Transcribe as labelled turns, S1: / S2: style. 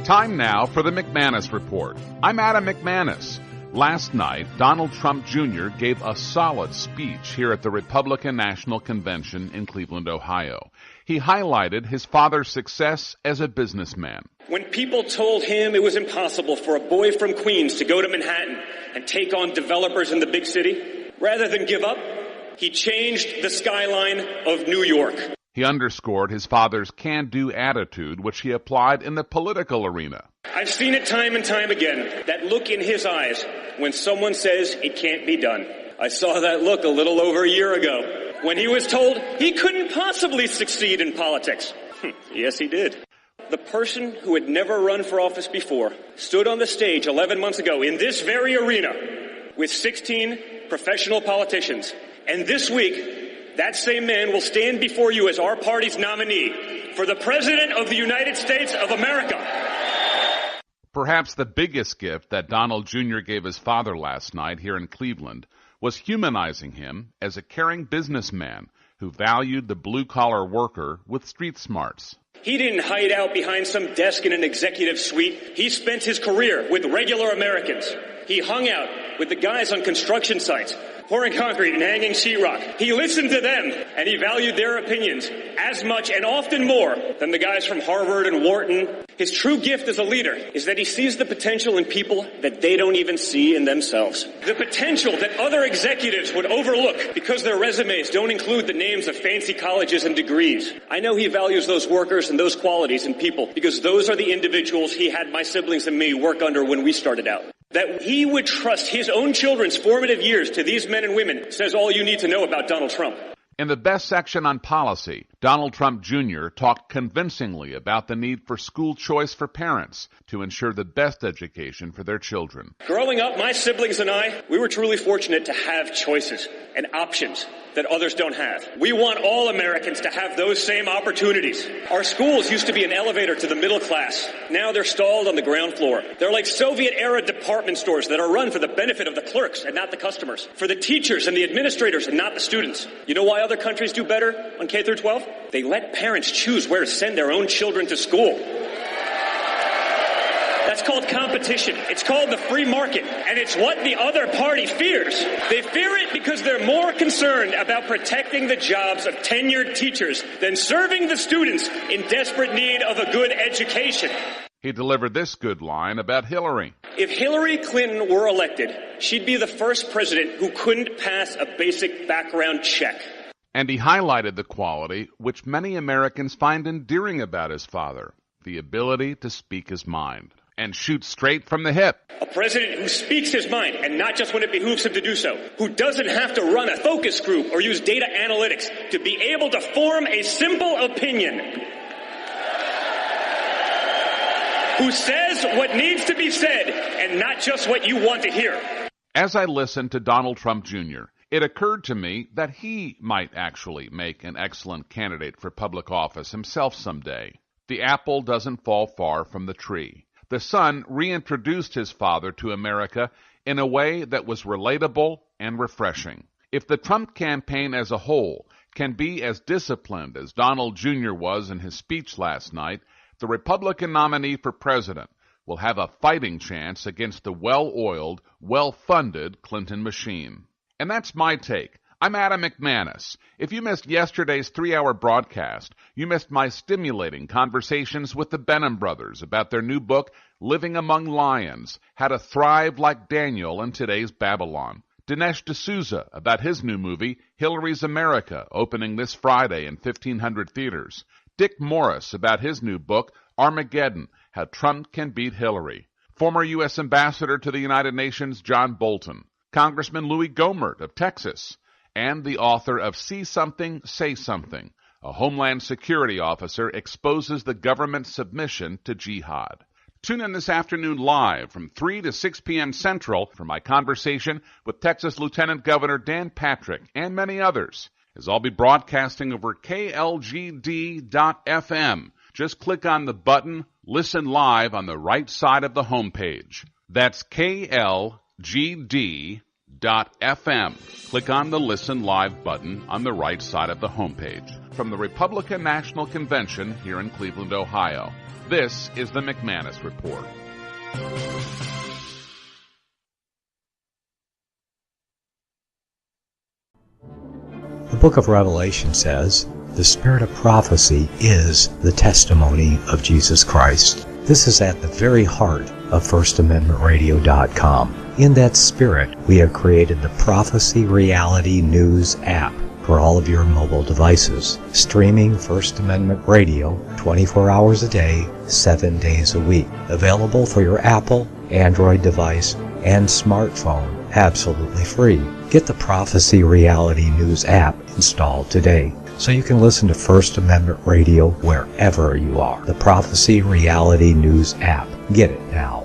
S1: Time now for the McManus Report. I'm Adam McManus. Last night, Donald Trump Jr. gave a solid speech here at the Republican National Convention in Cleveland, Ohio. He highlighted his father's success as a businessman.
S2: When people told him it was impossible for a boy from Queens to go to Manhattan and take on developers in the big city, rather than give up, he changed the skyline of New York.
S1: He underscored his father's can-do attitude, which he applied in the political arena.
S2: I've seen it time and time again, that look in his eyes when someone says it can't be done. I saw that look a little over a year ago when he was told he couldn't possibly succeed in politics. Yes, he did. The person who had never run for office before stood on the stage 11 months ago in this very arena with 16 professional politicians. And this week, that same man will stand before you as our party's nominee for the President of the United States of America.
S1: Perhaps the biggest gift that Donald Jr. gave his father last night here in Cleveland was humanizing him as a caring businessman who valued the blue-collar worker with street smarts.
S2: He didn't hide out behind some desk in an executive suite. He spent his career with regular Americans. He hung out with the guys on construction sites, pouring concrete and hanging sheetrock. He listened to them, and he valued their opinions as much and often more than the guys from Harvard and Wharton. His true gift as a leader is that he sees the potential in people that they don't even see in themselves. The potential that other executives would overlook because their resumes don't include the names of fancy colleges and degrees. I know he values those workers and those qualities in people because those are the individuals he had my siblings and me work under when we started out. That he would trust his own children's formative years to these men and women says all you need to know about Donald Trump.
S1: In the best section on policy, Donald Trump Jr. talked convincingly about the need for school choice for parents to ensure the best education for their children.
S2: Growing up, my siblings and I, we were truly fortunate to have choices and options that others don't have. We want all Americans to have those same opportunities. Our schools used to be an elevator to the middle class. Now they're stalled on the ground floor. They're like Soviet-era department stores that are run for the benefit of the clerks and not the customers, for the teachers and the administrators and not the students. You know why other countries do better on K through 12? They let parents choose where to send their own children to school. That's called competition. It's called the free market. And it's what the other party fears. They fear it because they're more concerned about protecting the jobs of tenured teachers than serving the students in desperate need of a good education.
S1: He delivered this good line about Hillary.
S2: If Hillary Clinton were elected, she'd be the first president who couldn't pass a basic background check.
S1: And he highlighted the quality which many Americans find endearing about his father, the ability to speak his mind and shoot straight from the hip.
S2: A president who speaks his mind, and not just when it behooves him to do so, who doesn't have to run a focus group or use data analytics to be able to form a simple opinion, who says what needs to be said and not just what you want to hear.
S1: As I listened to Donald Trump Jr., it occurred to me that he might actually make an excellent candidate for public office himself someday. The apple doesn't fall far from the tree. The son reintroduced his father to America in a way that was relatable and refreshing. If the Trump campaign as a whole can be as disciplined as Donald Jr. was in his speech last night, the Republican nominee for president will have a fighting chance against the well-oiled, well-funded Clinton machine. And that's my take. I'm Adam McManus. If you missed yesterday's 3-hour broadcast, you missed my stimulating conversations with the Benham brothers about their new book, Living Among Lions, How to Thrive Like Daniel in Today's Babylon. Dinesh D'Souza about his new movie, Hillary's America, opening this Friday in 1,500 theaters. Dick Morris about his new book, Armageddon, How Trump Can Beat Hillary. Former U.S. Ambassador to the United Nations, John Bolton. Congressman Louis Gohmert of Texas. And the author of See Something, Say Something. A Homeland Security officer exposes the government's submission to jihad. Tune in this afternoon live from 3 to 6 p.m. Central for my conversation with Texas Lieutenant Governor Dan Patrick and many others, as I'll be broadcasting over KLGD.FM. Just click on the button Listen Live on the right side of the homepage. That's KLGD.FM. Click on the Listen Live button on the right side of the homepage. from the Republican National Convention here in Cleveland, Ohio. This is the McManus Report.
S3: The book of Revelation says, "The spirit of prophecy is the testimony of Jesus Christ." This is at the very heart of FirstAmendmentRadio.com. In that spirit, we have created the Prophecy Reality News app for all of your mobile devices, streaming First Amendment Radio 24 hours a day, 7 days a week. Available for your Apple, Android device, and smartphone, absolutely free. Get the Prophecy Reality News app installed today so you can listen to First Amendment Radio wherever you are. The Prophecy Reality News app. Get it now.